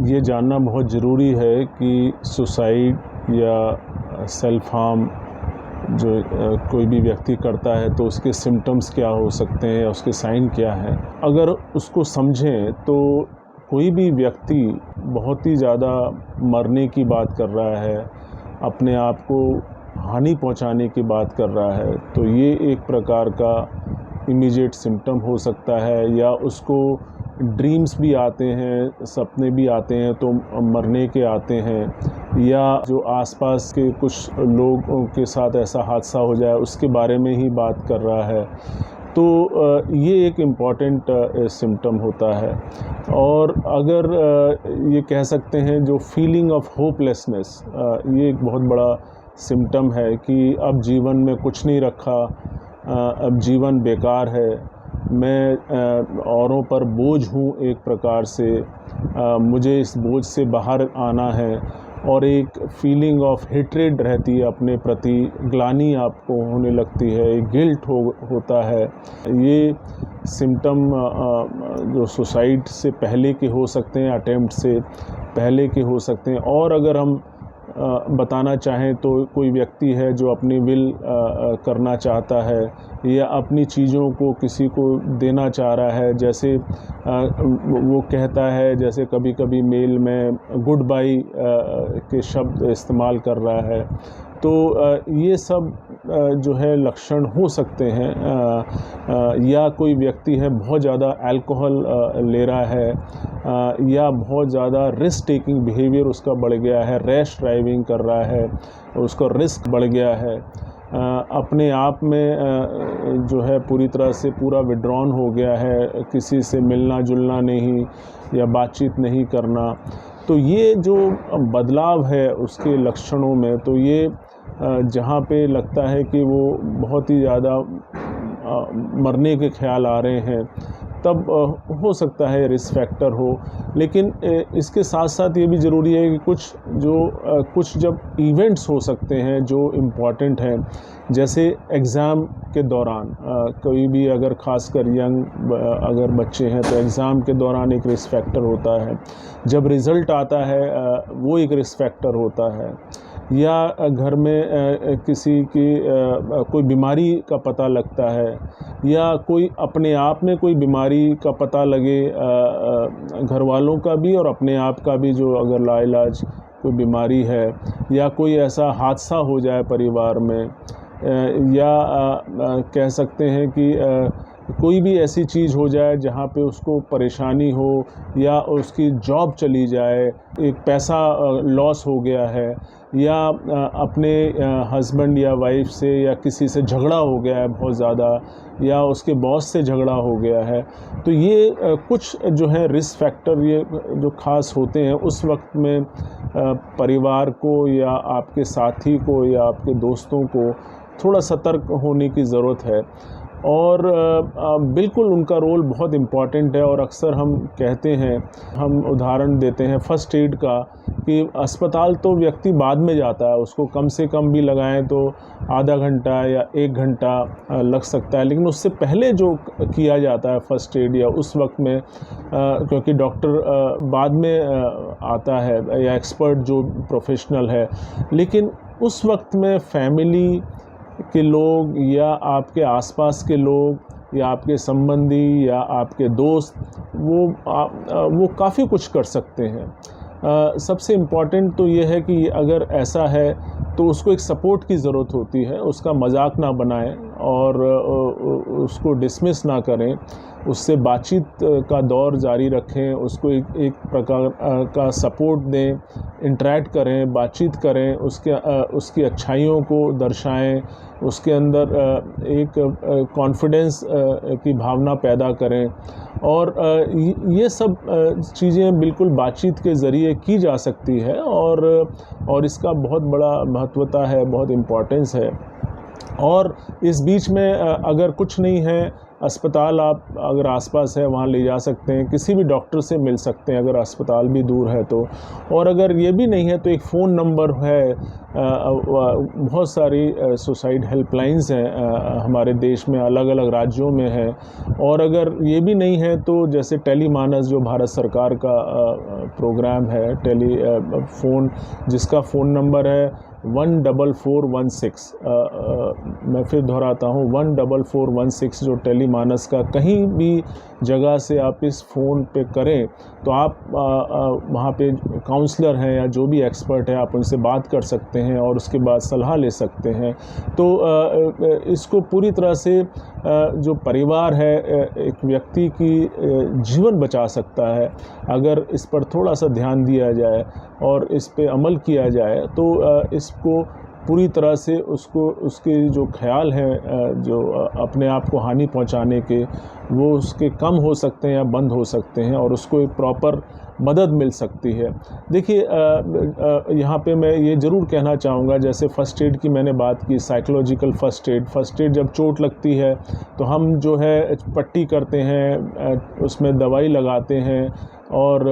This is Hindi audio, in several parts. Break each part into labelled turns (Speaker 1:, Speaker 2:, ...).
Speaker 1: ये जानना बहुत ज़रूरी है कि सुसाइड या सेल्फ़ हार्म जो कोई भी व्यक्ति करता है तो उसके सिम्टम्स क्या हो सकते हैं या उसके साइन क्या हैं। अगर उसको समझें तो कोई भी व्यक्ति बहुत ही ज़्यादा मरने की बात कर रहा है, अपने आप को हानि पहुंचाने की बात कर रहा है, तो ये एक प्रकार का इमीडिएट सिम्टम हो सकता है। या उसको ड्रीम्स भी आते हैं, सपने भी आते हैं तो मरने के आते हैं, या जो आसपास के कुछ लोगों के साथ ऐसा हादसा हो जाए उसके बारे में ही बात कर रहा है, तो ये एक इम्पॉर्टेंट सिम्टम होता है। और अगर ये कह सकते हैं जो फीलिंग ऑफ होपलेसनेस, ये एक बहुत बड़ा सिम्टम है कि अब जीवन में कुछ नहीं रखा, अब जीवन बेकार है, मैं औरों पर बोझ हूँ एक प्रकार से, मुझे इस बोझ से बाहर आना है। और एक फीलिंग ऑफ हेट्रेड रहती है अपने प्रति, ग्लानि आपको होने लगती है, एक गिल्ट होता है। ये सिम्टम जो सुसाइड से पहले के हो सकते हैं, अटेम्प्ट से पहले के हो सकते हैं। और अगर हम बताना चाहें तो कोई व्यक्ति है जो अपनी विल करना चाहता है या अपनी चीज़ों को किसी को देना चाह रहा है, जैसे वो कहता है, जैसे कभी कभी मेल में गुड बाय के शब्द इस्तेमाल कर रहा है, तो ये सब जो है लक्षण हो सकते हैं। या कोई व्यक्ति है बहुत ज़्यादा अल्कोहल ले रहा है, या बहुत ज़्यादा रिस्क टेकिंग बिहेवियर उसका बढ़ गया है, रैश ड्राइविंग कर रहा है, उसका रिस्क बढ़ गया है, अपने आप में जो है पूरी तरह से पूरा विड्रॉन हो गया है, किसी से मिलना जुलना नहीं या बातचीत नहीं करना। तो ये जो बदलाव है उसके लक्षणों में, तो ये जहाँ पे लगता है कि वो बहुत ही ज़्यादा मरने के ख्याल आ रहे हैं, तब हो सकता है रिस्क फैक्टर हो। लेकिन इसके साथ साथ ये भी ज़रूरी है कि कुछ जब इवेंट्स हो सकते हैं जो इम्पॉर्टेंट हैं, जैसे एग्ज़ाम के दौरान, कोई भी अगर ख़ासकर यंग अगर बच्चे हैं तो एग्ज़ाम के दौरान एक रिस्क फैक्टर होता है, जब रिज़ल्ट आता है वो एक रिस्क फैक्टर होता है, या घर में किसी की कोई बीमारी का पता लगता है, या कोई अपने आप में कोई बीमारी का पता लगे, घर वालों का भी और अपने आप का भी, जो अगर लाइलाज कोई बीमारी है, या कोई ऐसा हादसा हो जाए परिवार में, या कह सकते हैं कि कोई भी ऐसी चीज़ हो जाए जहाँ पे उसको परेशानी हो, या उसकी जॉब चली जाए, एक पैसा लॉस हो गया है, या अपने हस्बैंड या वाइफ से या किसी से झगड़ा हो गया है बहुत ज़्यादा, या उसके बॉस से झगड़ा हो गया है, तो ये कुछ जो है रिस्क फैक्टर ये जो ख़ास होते हैं, उस वक्त में परिवार को या आपके साथी को या आपके दोस्तों को थोड़ा सतर्क होने की ज़रूरत है। और बिल्कुल उनका रोल बहुत इम्पॉर्टेंट है। और अक्सर हम कहते हैं, हम उदाहरण देते हैं फ़र्स्ट एड का, कि अस्पताल तो व्यक्ति बाद में जाता है, उसको कम से कम भी लगाएं तो आधा घंटा या 1 घंटा लग सकता है, लेकिन उससे पहले जो किया जाता है फ़र्स्ट एड, या उस वक्त में क्योंकि डॉक्टर बाद में आता है या एक्सपर्ट जो प्रोफेशनल है, लेकिन उस वक्त में फैमिली के लोग या आपके आसपास के लोग या आपके संबंधी या आपके दोस्त वो काफ़ी कुछ कर सकते हैं। सबसे इम्पॉर्टेंट तो ये है कि अगर ऐसा है तो उसको एक सपोर्ट की ज़रूरत होती है, उसका मजाक ना बनाएं और उसको डिसमिस ना करें, उससे बातचीत का दौर जारी रखें, उसको एक प्रकार का सपोर्ट दें, इंटरैक्ट करें, बातचीत करें, उसकी अच्छाइयों को दर्शाएं, उसके अंदर एक कॉन्फिडेंस की भावना पैदा करें। और ये सब चीज़ें बिल्कुल बातचीत के ज़रिए की जा सकती है, और इसका बहुत बड़ा महत्वता है, बहुत इम्पोर्टेंस है। और इस बीच में अगर कुछ नहीं है अस्पताल आप अगर आसपास है वहाँ ले जा सकते हैं, किसी भी डॉक्टर से मिल सकते हैं अगर अस्पताल भी दूर है तो। और अगर ये भी नहीं है तो एक फ़ोन नंबर है, बहुत सारी सुसाइड हेल्पलाइंस हैं हमारे देश में, अलग अलग राज्यों में है। और अगर ये भी नहीं है तो जैसे टेलीमानस जो भारत सरकार का प्रोग्राम है, फ़ोन जिसका फ़ोन नंबर है 14416, मैं फिर दोहराता हूँ 14416, जो टेलीमानस का कहीं भी जगह से आप इस फ़ोन पे करें तो आप वहाँ पे काउंसलर हैं या जो भी एक्सपर्ट है आप उनसे बात कर सकते हैं और उसके बाद सलाह ले सकते हैं। तो इसको पूरी तरह से जो परिवार है एक व्यक्ति की जीवन बचा सकता है अगर इस पर थोड़ा सा ध्यान दिया जाए और इस पे अमल किया जाए तो इसको पूरी तरह से उसके जो ख़्याल हैं जो अपने आप को हानि पहुंचाने के, वो उसके कम हो सकते हैं या बंद हो सकते हैं और उसको एक प्रॉपर मदद मिल सकती है। देखिए यहाँ पे मैं ये ज़रूर कहना चाहूँगा, जैसे फ़र्स्ट एड की मैंने बात की, साइकोलॉजिकल फ़र्स्ट एड जब चोट लगती है तो हम जो है पट्टी करते हैं, उसमें दवाई लगाते हैं और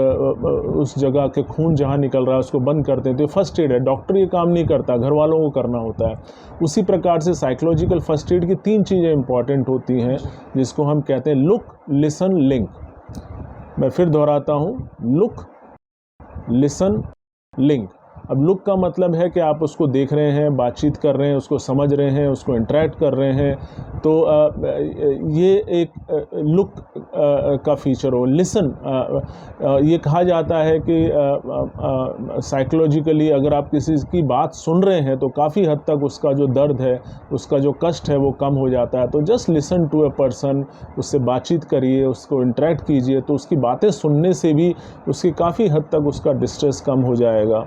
Speaker 1: उस जगह के खून जहाँ निकल रहा है उसको बंद करते हैं, तो फ़र्स्ट एड है। डॉक्टर ये काम नहीं करता, घर वालों को करना होता है। उसी प्रकार से साइकोलॉजिकल फ़र्स्ट एड की 3 चीज़ें इंपॉर्टेंट होती हैं जिसको हम कहते हैं लुक, लिसन, लिंक। मैं फिर दोहराता हूँ, लुक, लिसन, लिंक। अब लुक का मतलब है कि आप उसको देख रहे हैं, बातचीत कर रहे हैं, उसको समझ रहे हैं, उसको इंटरेक्ट कर रहे हैं, तो ये एक लुक का फीचर हो। लिसन, ये कहा जाता है कि साइकोलॉजिकली अगर आप किसी की बात सुन रहे हैं तो काफ़ी हद तक उसका जो दर्द है, उसका जो कष्ट है वो कम हो जाता है। तो just listen to a person, उससे बातचीत करिए, उसको इंटरेक्ट कीजिए, तो उसकी बातें सुनने से भी उसकी काफ़ी हद तक उसका डिस्ट्रेस कम हो जाएगा।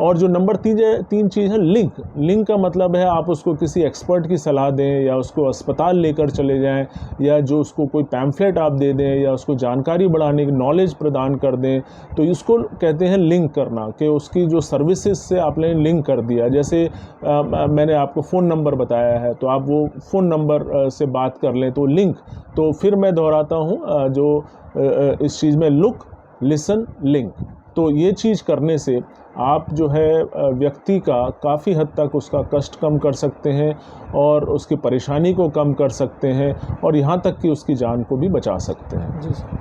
Speaker 1: और जो नंबर 3 चीज़ है लिंक। लिंक का मतलब है आप उसको किसी एक्सपर्ट की सलाह दें या उसको अस्पताल लेकर चले जाएं या जो उसको कोई पैम्फलेट आप दे दें या उसको जानकारी बढ़ाने की नॉलेज प्रदान कर दें, तो इसको कहते हैं लिंक करना, कि उसकी जो सर्विसेज से आपने लिंक कर दिया। जैसे मैंने आपको फ़ोन नंबर बताया है तो आप वो फ़ोन नंबर से बात कर लें, तो लिंक। तो फिर मैं दोहराता हूँ जो इस चीज़ में लुक, लिसन, लिंक। तो ये चीज़ करने से आप जो है व्यक्ति का काफ़ी हद तक उसका कष्ट कम कर सकते हैं और उसकी परेशानी को कम कर सकते हैं और यहाँ तक कि उसकी जान को भी बचा सकते हैं।
Speaker 2: जी सर।